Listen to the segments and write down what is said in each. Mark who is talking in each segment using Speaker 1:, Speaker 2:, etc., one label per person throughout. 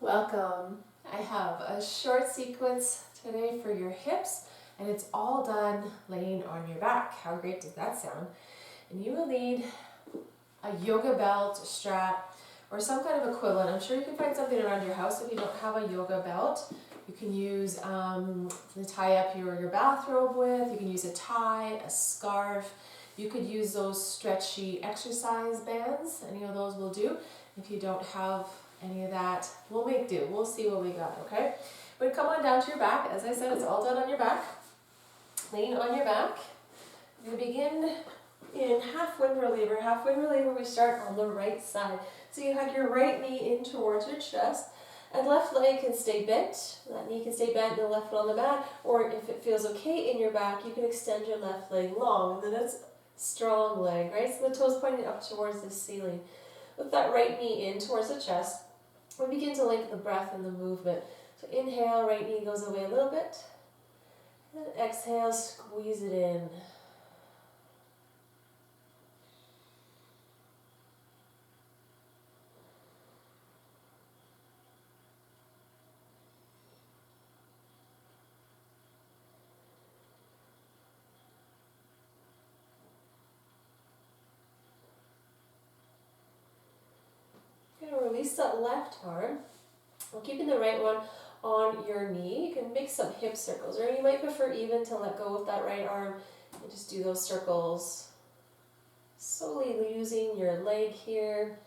Speaker 1: Welcome. I have a short sequence today for your hips, and it's all done laying on your back. How great does that sound? And you will need a yoga belt, strap, or some kind of equivalent. I'm sure you can find something around your house if you don't have a yoga belt. You can use to tie up your bathrobe with. You can use a tie, a scarf. You could use those stretchy exercise bands. Any of those will do. If you don't have any of that, we'll make do. We'll see what we got, okay? But come on down to your back. As I said, it's all done on your back. Laying on your back. We're going to begin in half wind reliever. Half wind reliever, we start on the right side. So you have your right knee in towards your chest, and left leg can stay bent. That knee can stay bent and the left foot on the mat, or if it feels okay in your back, you can extend your left leg long, and then it's strong leg, right? So the toes pointing up towards the ceiling. With that right knee in towards the chest, we begin to link the breath and the movement. So inhale, right knee goes away a little bit. And exhale, squeeze it in. Release that left arm. We're keeping the right one on your knee. You can make some hip circles, or you might prefer even to let go of that right arm and just do those circles. Slowly using your leg here.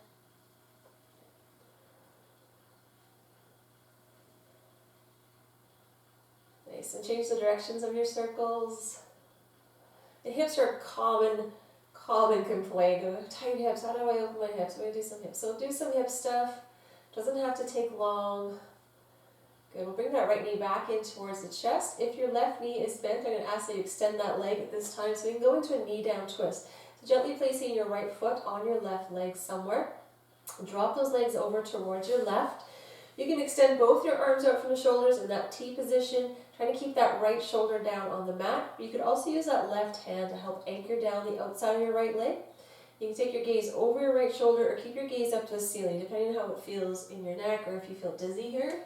Speaker 1: Nice, and change the directions of your circles. The hips are common complaint. Tight hips, how do I open my hips? I'm going to do some hips. So do some hip stuff. Doesn't have to take long. Good, we'll bring that right knee back in towards the chest. If your left knee is bent, I'm going to ask that you extend that leg at this time so you can go into a knee down twist. So gently placing your right foot on your left leg somewhere. Drop those legs over towards your left. You can extend both your arms out from the shoulders in that T position, trying to keep that right shoulder down on the mat. You could also use that left hand to help anchor down the outside of your right leg. You can take your gaze over your right shoulder or keep your gaze up to the ceiling, depending on how it feels in your neck or if you feel dizzy here.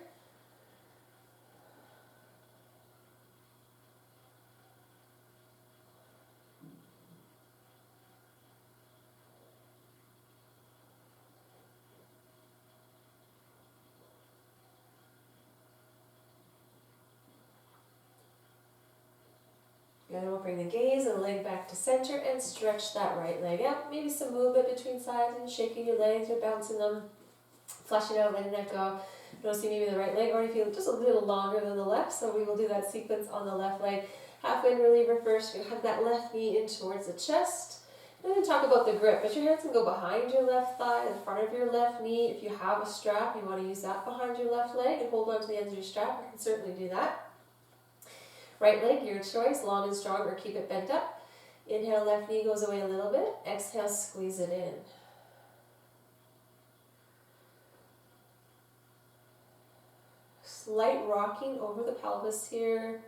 Speaker 1: Good, we'll bring the gaze and the leg back to center and stretch that right leg out. Maybe some movement between sides and shaking your legs or bouncing them, flashing out, letting that go. Noticing maybe the right leg already feels just a little longer than the left, so we will do that sequence on the left leg. Half wind reliever first. We're going to have that left knee in towards the chest. And then talk about the grip, but your hands can go behind your left thigh, in front of your left knee. If you have a strap, you want to use that behind your left leg and hold on to the ends of your strap. You can certainly do that. Right leg, your choice, long and strong, or keep it bent up. Inhale, left knee goes away a little bit. Exhale, squeeze it in. Slight rocking over the pelvis here.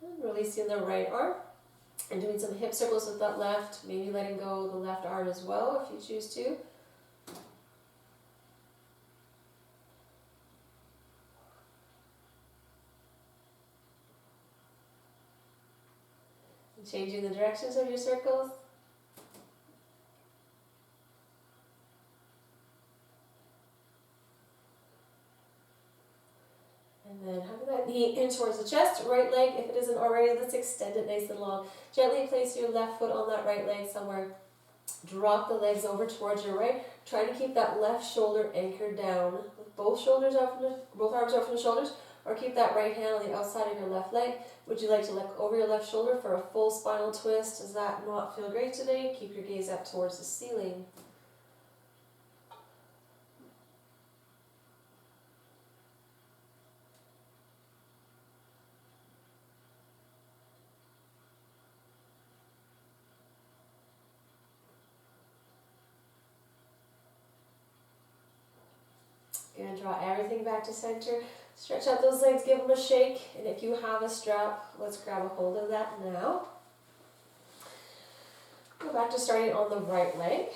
Speaker 1: And releasing the right arm. And doing some hip circles with that left, maybe letting go of the left arm as well if you choose to. And changing the directions of your circles. And then having that knee in towards the chest, right leg, if it isn't already, let's extend it nice and long. Gently place your left foot on that right leg somewhere. Drop the legs over towards your right. Try to keep that left shoulder anchored down. With both arms out from the shoulders, or keep that right hand on the outside of your left leg. Would you like to look over your left shoulder for a full spinal twist? Does that not feel great today? Keep your gaze up towards the ceiling. You're going to draw everything back to center. Stretch out those legs, give them a shake, and if you have a strap, let's grab a hold of that now. Go back to starting on the right leg.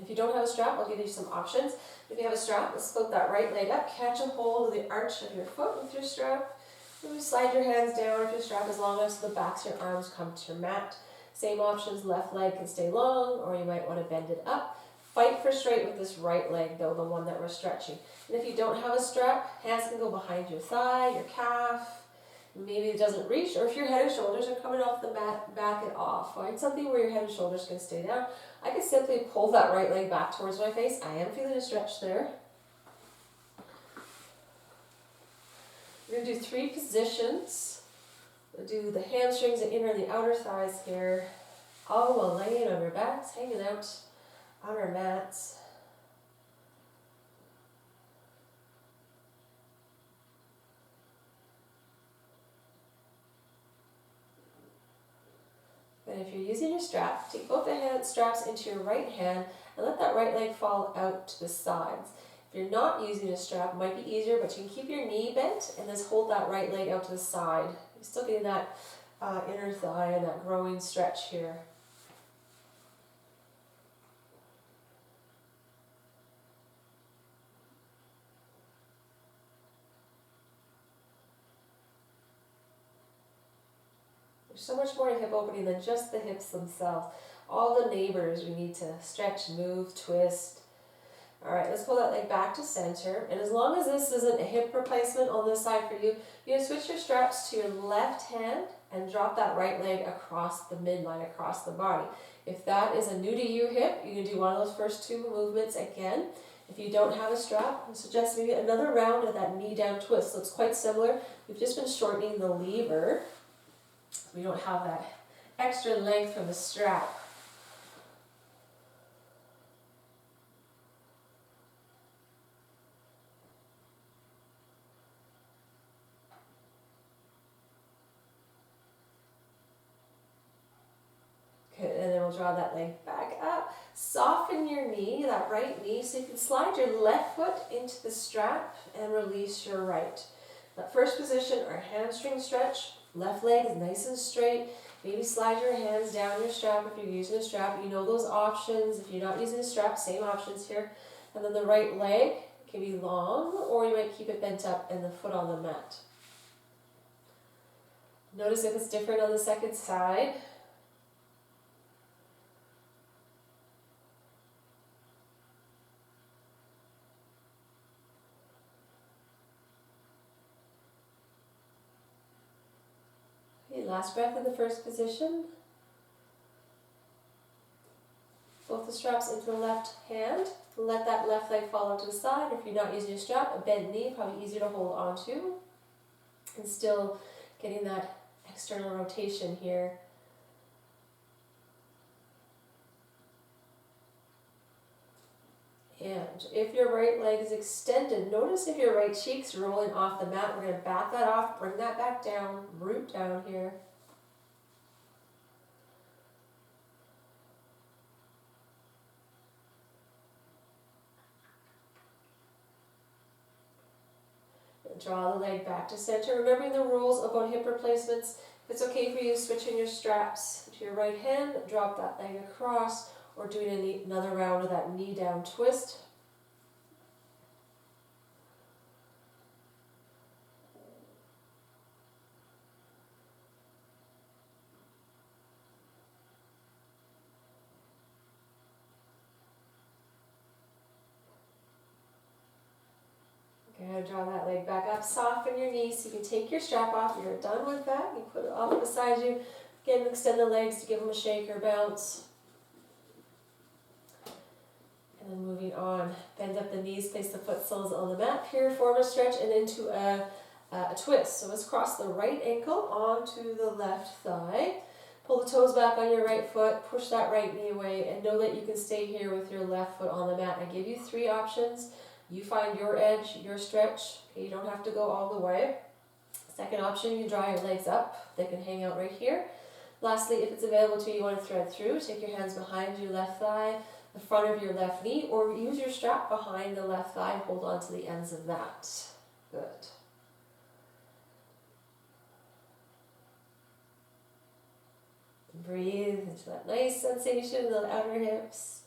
Speaker 1: If you don't have a strap, I'll give you some options. If you have a strap, let's float that right leg up, catch a hold of the arch of your foot with your strap. Maybe slide your hands down if your strap is long enough so the backs of your arms come to your mat. Same options, left leg can stay long, or you might want to bend it up. Fight for straight with this right leg though, the one that we're stretching. And if you don't have a strap, hands can go behind your thigh, your calf. Maybe it doesn't reach, or if your head and shoulders are coming off the mat, back it off. Find something where your head and shoulders can stay down. I can simply pull that right leg back towards my face. I am feeling a stretch there. We're going to do 3 positions. We'll do the hamstrings, the inner and the outer thighs here. All while laying on your backs, hanging out on our mats. And if you're using your strap, take both the hand straps into your right hand and let that right leg fall out to the sides. If you're not using a strap, it might be easier, but you can keep your knee bent and just hold that right leg out to the side. You're still getting that inner thigh and that growing stretch here. There's so much more to hip opening than just the hips themselves. All the neighbors we need to stretch, move, twist. All right, let's pull that leg back to center. And as long as this isn't a hip replacement on this side for you, you're going to switch your straps to your left hand and drop that right leg across the midline, across the body. If that is a new to you hip, you can do one of those first 2 movements again. If you don't have a strap, I suggest maybe another round of that knee down twist. So it's quite similar. We've just been shortening the lever. We don't have that extra length from the strap. Good, and then we'll draw that leg back up. Soften your knee, that right knee, so you can slide your left foot into the strap and release your right. That first position, our hamstring stretch. Left leg is nice and straight. Maybe slide your hands down your strap if you're using a strap. You know those options. If you're not using a strap, same options here. And then the right leg can be long, or you might keep it bent up and the foot on the mat. Notice if it's different on the second side. Last breath in the first position. Both the straps into the left hand. Let that left leg fall out to the side. If you're not using a strap, a bent knee, probably easier to hold on to. And still getting that external rotation here. And if your right leg is extended, notice if your right cheek's rolling off the mat. We're going to back that off, bring that back down, root down here. And draw the leg back to center. Remembering the rules about hip replacements. If it's okay for you, switching your straps to your right hand, drop that leg across, or doing another round of that knee down twist. Okay, draw that leg back up, soften your knees so you can take your strap off. You're done with that. You put it off beside you. Again, extend the legs to give them a shake or bounce. And then moving on, bend up the knees, place the foot soles on the mat here, form a stretch and into a twist. So let's cross the right ankle onto the left thigh. Pull the toes back on your right foot, push that right knee away, and know that you can stay here with your left foot on the mat. I give you 3 options. You find your edge, your stretch. Okay, you don't have to go all the way. Second option, you can draw your legs up. They can hang out right here. Lastly, if it's available to you, you want to thread through, take your hands behind your left thigh, the front of your left knee, or use your strap behind the left thigh and hold on to the ends of that. Good. into that nice sensation in the outer hips.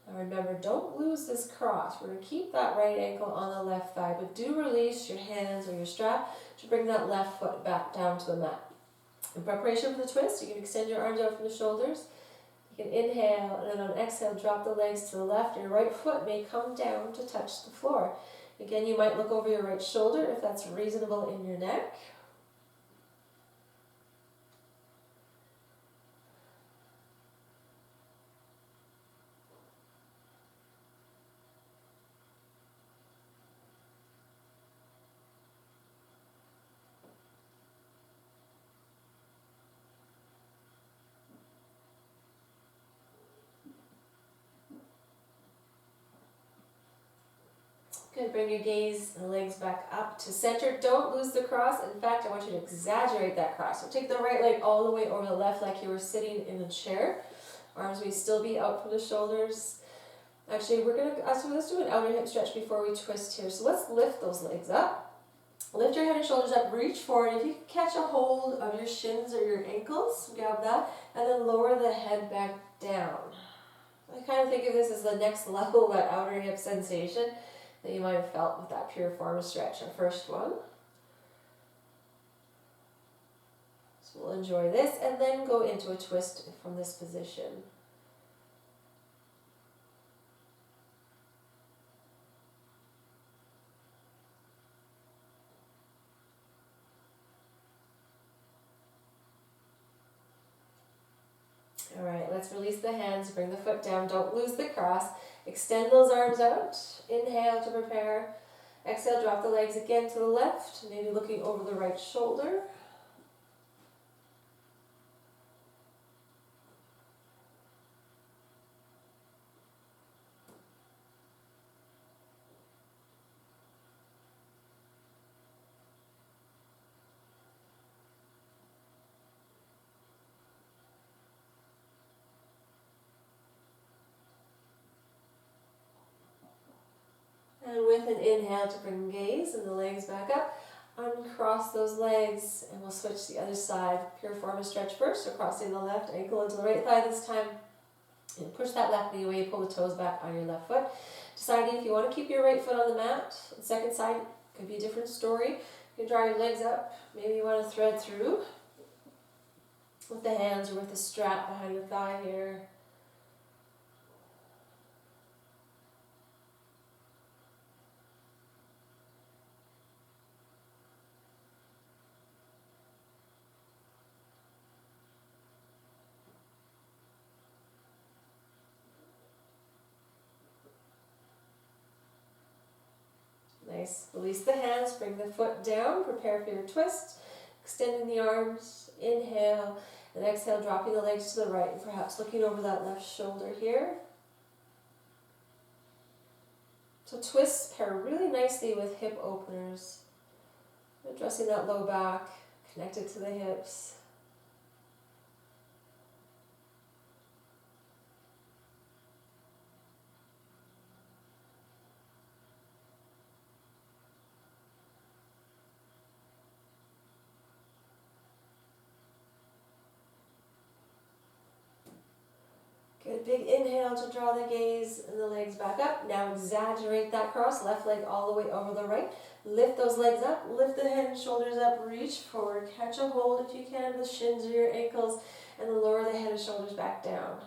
Speaker 1: Now remember, don't lose this cross. We're going to keep that right ankle on the left thigh, but do release your hands or your strap to bring that left foot back down to the mat. In preparation for the twist, you can extend your arms out from the shoulders. You can inhale, and then on exhale, drop the legs to the left. Your right foot may come down to touch the floor. Again, you might look over your right shoulder if that's reasonable in your neck. Good, bring your gaze and legs back up to center. Don't lose the cross. In fact, I want you to exaggerate that cross. So take the right leg all the way over the left like you were sitting in a chair. Arms may still be out from the shoulders. Actually, let's do an outer hip stretch before we twist here. So let's lift those legs up. Lift your head and shoulders up, reach forward. If you can catch a hold of your shins or your ankles, grab that, and then lower the head back down. I kind of think of this as the next level of that outer hip sensation that you might have felt with that pure form stretch, our first one. So we'll enjoy this and then go into a twist from this position. All right, let's release the hands, bring the foot down, don't lose the cross. Extend those arms out. Inhale to prepare. Exhale, drop the legs again to the left, maybe looking over the right shoulder. And with an inhale to bring gaze and the legs back up, uncross those legs and we'll switch the other side. Pure form stretch first, so crossing the left ankle into the right thigh this time. And push that left knee away, pull the toes back on your left foot. Deciding if you want to keep your right foot on the mat. The second side could be a different story. You can draw your legs up. Maybe you want to thread through with the hands or with the strap behind the thigh here. Nice. Release the hands, bring the foot down, prepare for your twist. Extending the arms, inhale, and exhale, dropping the legs to the right, and perhaps looking over that left shoulder here. So twists pair really nicely with hip openers. Addressing that low back, connected to the hips. Good, big inhale to draw the gaze and the legs back up. Now exaggerate that cross, left leg all the way over the right. Lift those legs up, lift the head and shoulders up, reach forward, catch a hold if you can with shins or your ankles, and then lower the head and shoulders back down.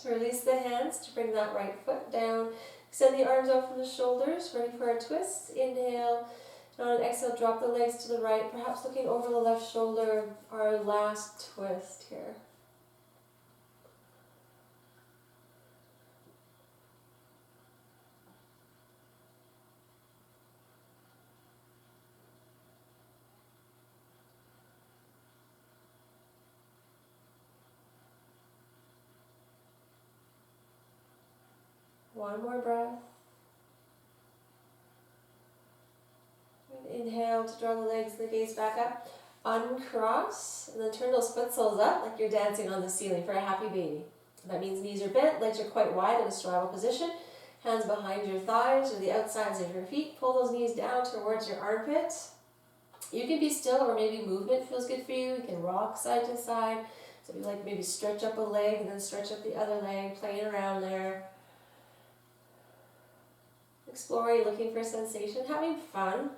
Speaker 1: Release the hands to bring that right foot down. Extend the arms out from the shoulders, ready for a twist. Inhale, and on an exhale, drop the legs to the right, perhaps looking over the left shoulder. Our last twist here. One more breath. Inhale to draw the legs and the gaze back up. Uncross, and then turn those foot soles up like you're dancing on the ceiling for a happy baby. That means knees are bent, legs are quite wide in a straddle position. Hands behind your thighs or the outsides of your feet. Pull those knees down towards your armpits. You can be still, or maybe movement feels good for you. You can rock side to side. So if you like, maybe stretch up a leg and then stretch up the other leg, playing around there. Exploring, looking for sensation, having fun.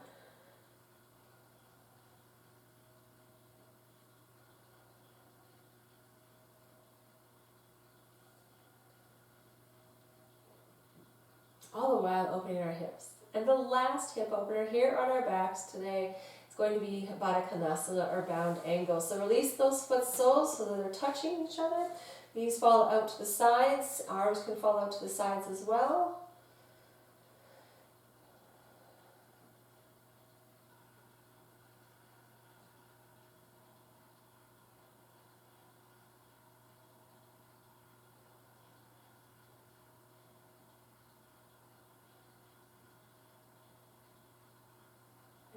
Speaker 1: All the while opening our hips. And the last hip opener here on our backs today is going to be Baddha Konasana, or bound angle. So release those foot soles so that they're touching each other. Knees fall out to the sides, arms can fall out to the sides as well.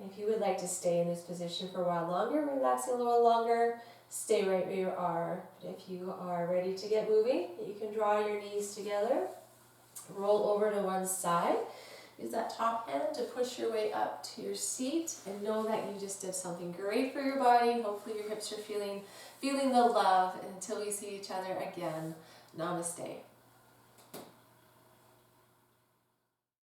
Speaker 1: If you would like to stay in this position for a while longer, relaxing a little longer, stay right where you are. But if you are ready to get moving, you can draw your knees together, roll over to one side. Use that top hand to push your way up to your seat, and know that you just did something great for your body. Hopefully your hips are feeling the love. And until we see each other again, namaste.